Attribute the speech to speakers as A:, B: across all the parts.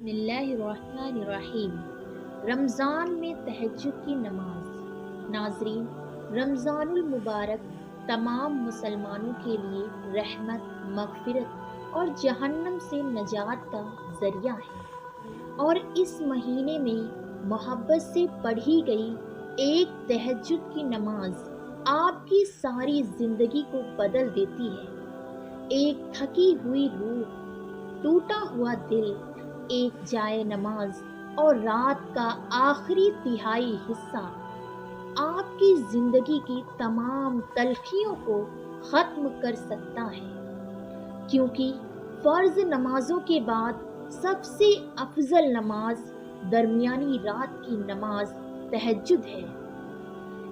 A: بسم اللہ الرحمن الرحیم۔ رمضان میں تہجد کی نماز۔ ناظرین، رمضان المبارک تمام مسلمانوں کے لیے رحمت، مغفرت اور جہنم سے نجات کا ذریعہ ہے، اور اس مہینے میں محبت سے پڑھی گئی ایک تہجد کی نماز آپ کی ساری زندگی کو بدل دیتی ہے۔ ایک تھکی ہوئی روح، ٹوٹا ہوا دل، ایک جائے نماز اور رات کا آخری تہائی حصہ آپ کی زندگی کی تمام تلخیوں کو ختم کر سکتا ہے، کیونکہ فرض نمازوں کے بعد سب سے افضل نماز درمیانی رات کی نماز تہجد ہے۔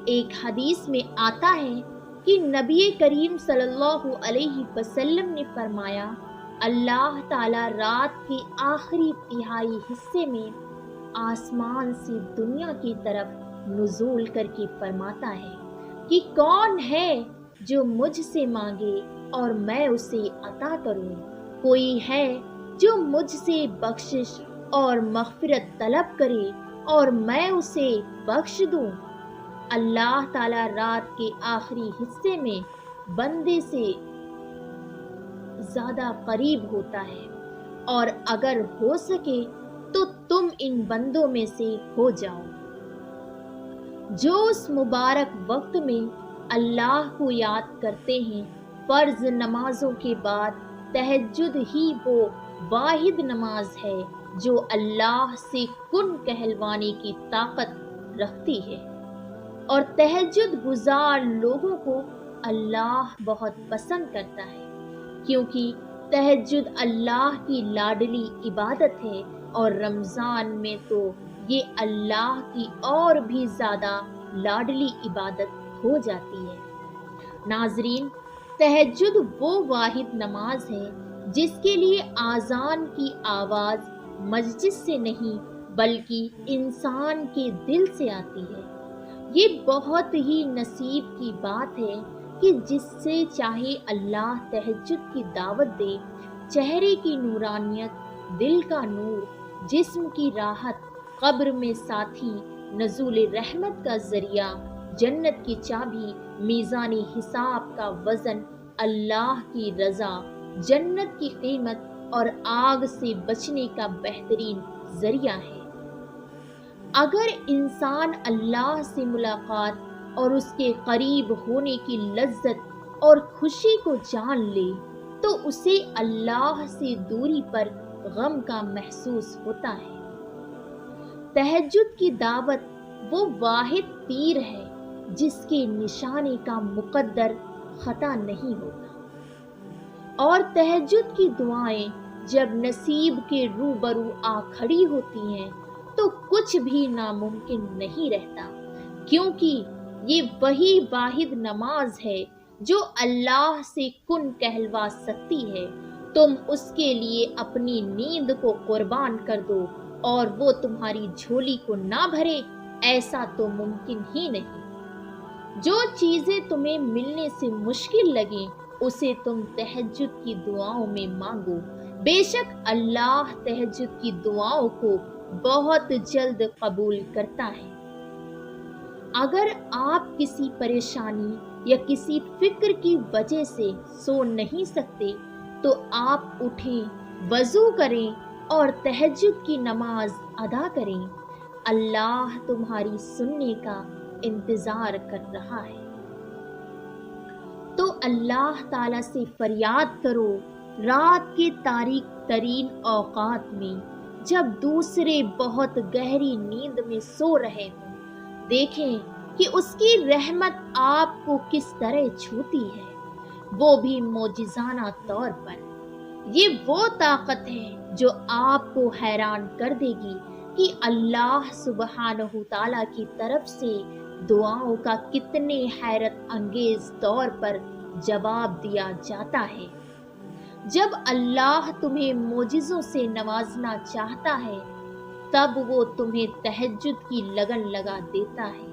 A: ایک حدیث میں آتا ہے کہ نبی کریم صلی اللہ علیہ وسلم نے فرمایا، اللہ تعالیٰ رات کے آخری تہائی حصے میں آسمان سے دنیا کی طرف نزول کر کے فرماتا ہے کہ کون ہے جو مجھ سے مانگے اور میں اسے عطا کروں، کوئی ہے جو مجھ سے بخشش اور مغفرت طلب کرے اور میں اسے بخش دوں۔ اللہ تعالیٰ رات کے آخری حصے میں بندے سے زیادہ قریب ہوتا ہے، اور اگر ہو سکے تو تم ان بندوں میں سے ہو جاؤ جو اس مبارک وقت میں اللہ کو یاد کرتے ہیں۔ فرض نمازوں کے بعد تہجد ہی وہ واحد نماز ہے جو اللہ سے کن کہلوانے کی طاقت رکھتی ہے، اور تہجد گزار لوگوں کو اللہ بہت پسند کرتا ہے، کیونکہ تہجد اللہ کی لاڈلی عبادت ہے، اور رمضان میں تو یہ اللہ کی اور بھی زیادہ لاڈلی عبادت ہو جاتی ہے۔ ناظرین، تہجد وہ واحد نماز ہے جس کے لیے اذان کی آواز مسجد سے نہیں بلکہ انسان کے دل سے آتی ہے۔ یہ بہت ہی نصیب کی بات ہے کہ جس سے چاہے اللہ تہجد کی دعوت دے۔ چہرے کی نورانیت، دل کا نور، جسم کی راحت، قبر میں ساتھی، نزول رحمت کا ذریعہ، جنت کی چابی، میزانی حساب کا وزن، اللہ کی رضا، جنت کی قیمت اور آگ سے بچنے کا بہترین ذریعہ ہے۔ اگر انسان اللہ سے ملاقات اور اس کے قریب ہونے کی لذت اور خوشی کو جان لے تو اسے اللہ سے دوری پر غم کا محسوس ہوتا ہے۔ تہجد کی دعوت وہ واحد تیر ہے جس کے نشانے کا مقدر خطا نہیں ہوتا، اور تہجد کی دعائیں جب نصیب کے روبرو آ کھڑی ہوتی ہیں تو کچھ بھی ناممکن نہیں رہتا، کیونکہ یہ وہی واحد نماز ہے جو اللہ سے کن کہلوا سکتی ہے۔ تم اس کے لیے اپنی نیند کو قربان کر دو اور وہ تمہاری جھولی کو نہ بھرے، ایسا تو ممکن ہی نہیں۔ جو چیزیں تمہیں ملنے سے مشکل لگیں اسے تم تہجد کی دعاؤں میں مانگو، بے شک اللہ تہجد کی دعاؤں کو بہت جلد قبول کرتا ہے۔ اگر آپ کسی پریشانی یا کسی فکر کی وجہ سے سو نہیں سکتے تو آپ اٹھیں، وضو کریں اور تہجد کی نماز ادا کریں۔ اللہ تمہاری سننے کا انتظار کر رہا ہے۔ تو اللہ تعالیٰ سے فریاد کرو رات کے تاریک ترین اوقات میں، جب دوسرے بہت گہری نیند میں سو رہے ہوں۔ دیکھیں کہ اس کی رحمت آپ کو کس طرح چھوتی ہے، وہ بھی معجزانہ طور پر۔ یہ وہ طاقت ہے جو آپ کو حیران کر دے گی کہ اللہ سبحانہ تعالیٰ کی طرف سے دعاؤں کا کتنے حیرت انگیز طور پر جواب دیا جاتا ہے۔ جب اللہ تمہیں معجزوں سے نوازنا چاہتا ہے تب وہ تمہیں تہجد کی لگن لگا دیتا ہے۔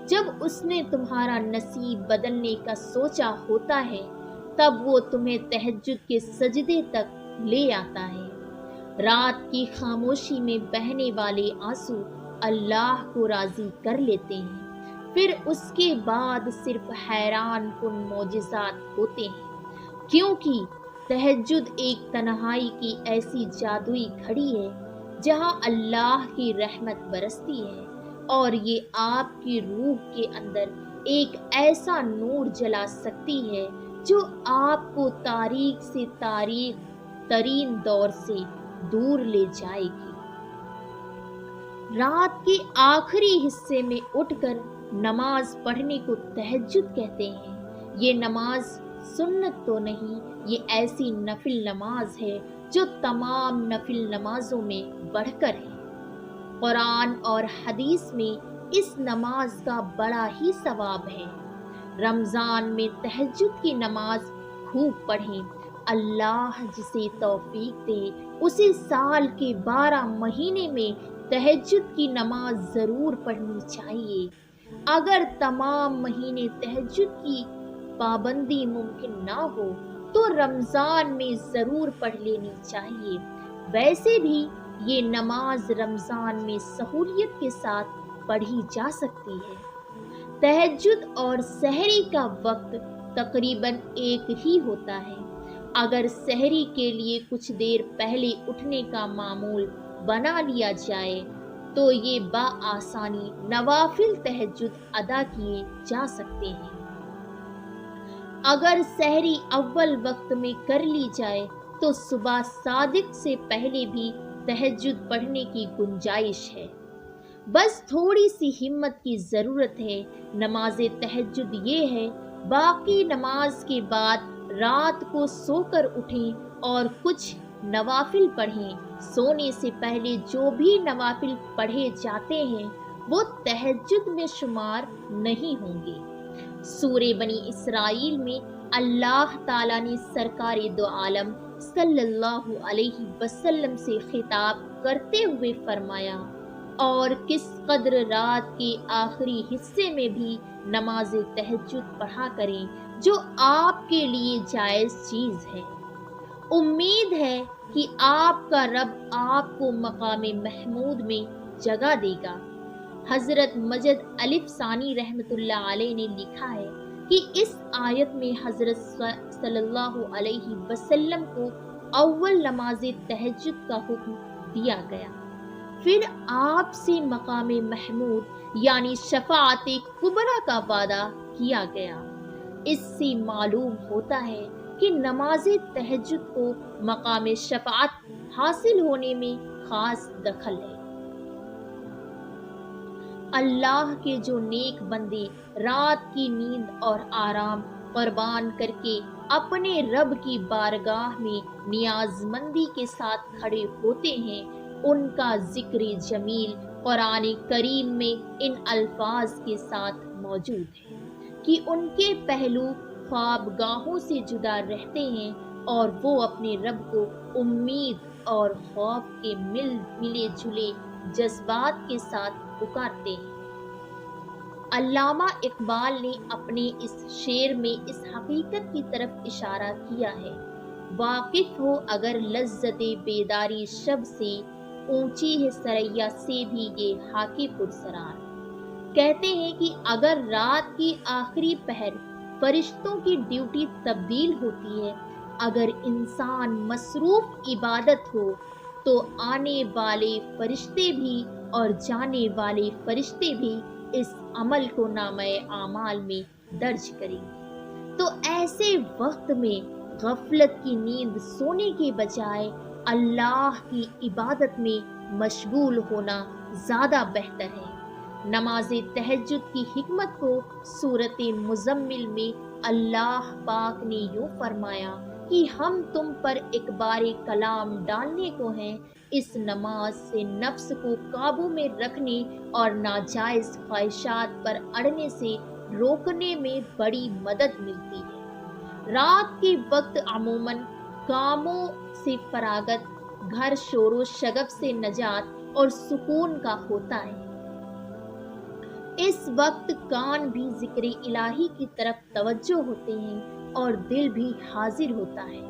A: جب اس نے تمہارا نصیب بدلنے کا سوچا ہوتا ہے تب وہ تمہیں تہجد کے سجدے تک لے آتا ہے۔ رات کی خاموشی میں بہنے والے آنسو اللہ کو راضی کر لیتے ہیں۔ پھر اس کے بعد صرف حیران کن معجزات ہوتے ہیں، کیونکہ تہجد ایک تنہائی کی ایسی جادوئی گھڑی ہے جہاں اللہ کی رحمت برستی ہے، اور یہ آپ کی روح کے اندر ایک ایسا نور جلا سکتی ہے جو آپ کو تاریک سے تاریک ترین دور سے دور لے جائے گی۔ رات کے آخری حصے میں اٹھ کر نماز پڑھنے کو تہجد کہتے ہیں۔ یہ نماز سنت تو نہیں، یہ ایسی نفل نماز ہے جو تمام نفل نمازوں میں بڑھ کر ہے۔ قرآن اور حدیث میں اس نماز کا بڑا ہی ثواب ہے۔ رمضان میں تہجد کی نماز خوب پڑھیں۔ اللہ جسے توفیق دے اسے سال کے 12 مہینے میں تہجد کی نماز ضرور پڑھنی چاہیے۔ اگر تمام مہینے تہجد کی پابندی ممکن نہ ہو تو رمضان میں ضرور پڑھ لینی چاہیے۔ ویسے بھی یہ نماز رمضان میں سہولیت کے ساتھ پڑھی جا سکتی ہے۔ تہجد اور سحری کا وقت تقریباً ایک ہی ہوتا ہے۔ اگر سحری کے لیے کچھ دیر پہلے اٹھنے کا معمول بنا لیا جائے تو یہ بآسانی نوافل تہجد ادا کیے جا سکتے ہیں۔ اگر سحری اول وقت میں کر لی جائے تو صبح صادق سے پہلے بھی تہجد پڑھنے کی گنجائش ہے۔ بس تھوڑی سی ہمت کی ضرورت ہے۔ نماز تہجد یہ ہے، باقی نماز کے بعد رات کو سو کر اٹھیں اور کچھ نوافل پڑھیں۔ سونے سے پہلے جو بھی نوافل پڑھے جاتے ہیں وہ تہجد میں شمار نہیں ہوں گے۔ سورہ بنی اسرائیل میں اللہ تعالیٰ نے سرکار دو عالم صلی اللہ علیہ وسلم سے خطاب کرتے ہوئے فرمایا، اور کس قدر رات کے آخری حصے میں بھی نماز تہجد پڑھا کریں جو آپ کے لیے جائز چیز ہے۔ امید ہے کہ آپ کا رب آپ کو مقام محمود میں جگہ دے گا۔ حضرت مجد الف ثانی رحمۃ اللہ علیہ نے لکھا ہے کہ اس آیت میں حضرت صلی اللہ علیہ وسلم کو اول نماز تہجد کا حکم دیا گیا، پھر آپ سے مقام محمود یعنی شفاعت کبریٰ کا وعدہ کیا گیا۔ اس سے معلوم ہوتا ہے کہ نماز تہجد کو مقام شفاعت حاصل ہونے میں خاص دخل ہے۔ اللہ کے جو نیک بندے رات کی نیند اور آرام قربان کر کے اپنے رب کی بارگاہ میں نیاز مندی کے ساتھ کھڑے ہوتے ہیں، ان کا ذکر جمیل قرآن کریم میں ان الفاظ کے ساتھ موجود ہے کہ ان کے پہلو خوابگاہوں سے جدا رہتے ہیں اور وہ اپنے رب کو امید اور خوف کے ملے جلے جذبات کے ساتھ پکارتے ہیں۔ علامہ اقبال نے اپنے اس شعر میں اس حقیقت کی طرف اشارہ کیا ہے، واقف ہو اگر لذت بیداری شب سے، اونچی ہے سریا سے بھی یہ خاکی پرسرار۔ کہتے ہیں کہ اگر رات کی آخری پہر فرشتوں کی ڈیوٹی تبدیل ہوتی ہے، اگر انسان مصروف عبادت ہو تو آنے والے فرشتے بھی اور جانے والے فرشتے بھی اس عمل کو نامہ اعمال میں درج کریں گے۔ تو ایسے وقت میں غفلت کی نیند سونے کے بجائے اللہ کی عبادت میں مشغول ہونا زیادہ بہتر ہے۔ نماز تہجد کی حکمت کو سورۃ مزمل میں اللہ پاک نے یوں فرمایا کہ ہم تم پر ایک بار کلام ڈالنے کو ہیں، اس نماز سے نفس کو قابو میں رکھنے اور ناجائز خواہشات پر اڑنے سے روکنے میں بڑی مدد ملتی ہے۔ رات کے وقت عموماً کاموں سے فراغت، گھر شور و شغب سے نجات اور سکون کا ہوتا ہے۔ اس وقت کان بھی ذکر الہی کی طرف توجہ ہوتے ہیں اور دل بھی حاضر ہوتا ہے۔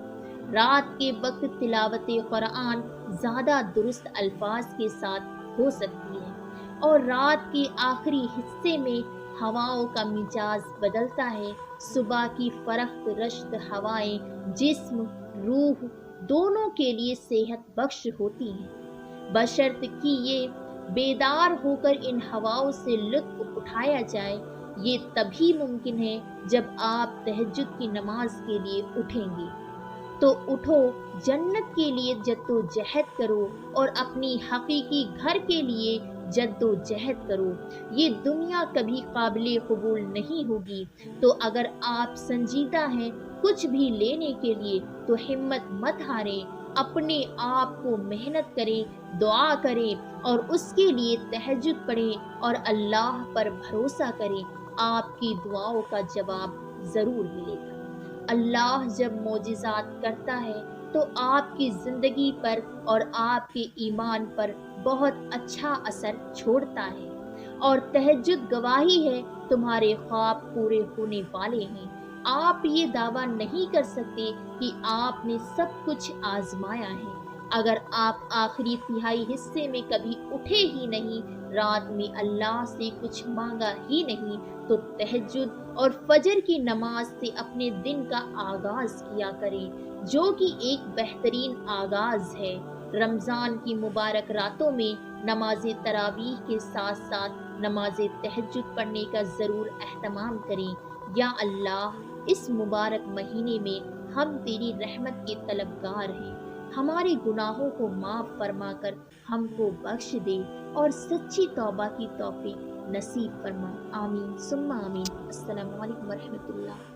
A: رات کے وقت تلاوت قرآن زیادہ درست الفاظ کے ساتھ ہو سکتی ہے، اور رات کے آخری حصے میں ہواؤں کا مزاج بدلتا ہے۔ صبح کی فرخت رشت ہوائیں جسم، روح دونوں کے لیے صحت بخش ہوتی ہیں، بشرط کہ یہ بیدار ہو کر ان ہواؤں سے لطف اٹھایا جائے۔ یہ تبھی ممکن ہے جب آپ تہجد کی نماز کے لیے اٹھیں گے۔ تو اٹھو، جنت کے لیے جد و جہد کرو اور اپنی حقیقی گھر کے لیے جد و جہد کرو۔ یہ دنیا کبھی قابل قبول نہیں ہوگی، تو اگر آپ سنجیدہ ہیں کچھ بھی لینے کے لیے تو ہمت مت ہاریں، اپنے آپ کو محنت کریں، دعا کریں اور اس کے لیے تہجد پڑھیں اور اللہ پر بھروسہ کریں، آپ کی دعاؤں کا جواب ضرور ملے گا۔ اللہ جب معجزات کرتا ہے تو آپ کی زندگی پر اور آپ کے ایمان پر بہت اچھا اثر چھوڑتا ہے، اور تہجد گواہی ہے تمہارے خواب پورے ہونے والے ہیں۔ آپ یہ دعویٰ نہیں کر سکتے کہ آپ نے سب کچھ آزمایا ہے۔ اگر آپ آخری تہائی حصے میں کبھی اٹھے ہی نہیں، رات میں اللہ سے کچھ مانگا ہی نہیں، تو تہجد اور فجر کی نماز سے اپنے دن کا آغاز کیا کریں، جو کہ ایک بہترین آغاز ہے۔ رمضان کی مبارک راتوں میں نماز تراویح کے ساتھ ساتھ نماز تہجد پڑھنے کا ضرور اہتمام کریں۔ یا اللہ، اس مبارک مہینے میں ہم تیری رحمت کے طلبگار ہیں، ہمارے گناہوں کو معاف فرما کر ہم کو بخش دے اور سچی توبہ کی توفیق نصیب فرما۔ آمین ثم آمین۔ السلام علیکم ورحمۃ اللہ۔